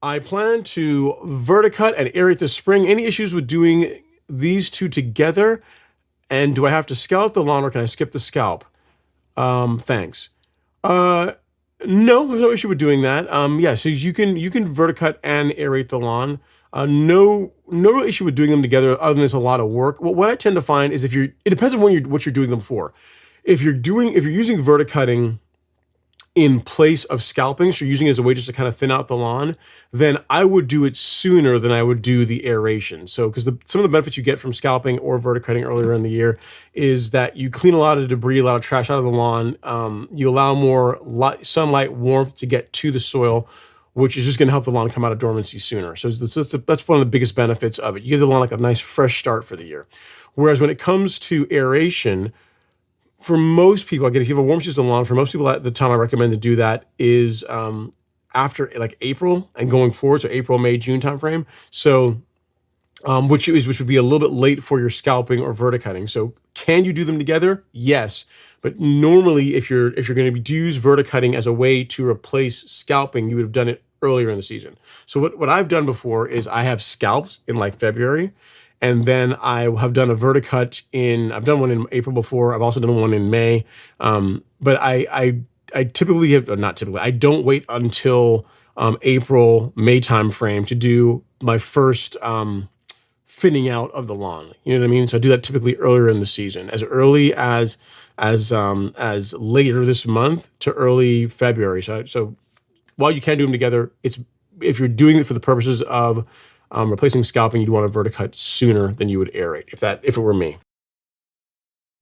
I plan to verticut and aerate this spring. Any issues with doing these two together? And do I have to scalp the lawn or can I skip the scalp? Thanks. Uh, no, there's no issue with doing that. Yeah, so you can verticut and aerate the lawn. No real issue with doing them together, other than it's a lot of work. What I tend to find is it depends on what you're doing them for. If you're using verticutting in place of scalping, so you're using it as a way just to kind of thin out the lawn, then I would do it sooner than I would do the aeration. So, because some of the benefits you get from scalping or verticutting earlier in the year is that you clean a lot of debris, a lot of trash out of the lawn. You allow more sunlight, warmth to get to the soil, which is just going to help the lawn come out of dormancy sooner. So that's one of the biggest benefits of it. You give the lawn like a nice fresh start for the year. Whereas when it comes to aeration, for most people, again, if you have a warm season lawn, for most people, the time I recommend to do that is after like April and going forward, so April, May, June timeframe. So, which would be a little bit late for your scalping or verticutting. So, can you do them together? Yes, but normally, if you're going to use verticutting as a way to replace scalping, you would have done it earlier in the season. So, what I've done before is I have scalped in like February. And then I have done a verticut I've done one in April before. I've also done one in May. But I typically have, or not typically, I don't wait until April, May time frame to do my first thinning out of the lawn. You know what I mean? So I do that typically earlier in the season, as early as later this month to early February. So while you can do them together, if you're doing it for the purposes of replacing scalping, you'd want to verticut sooner than you would aerate, if it were me.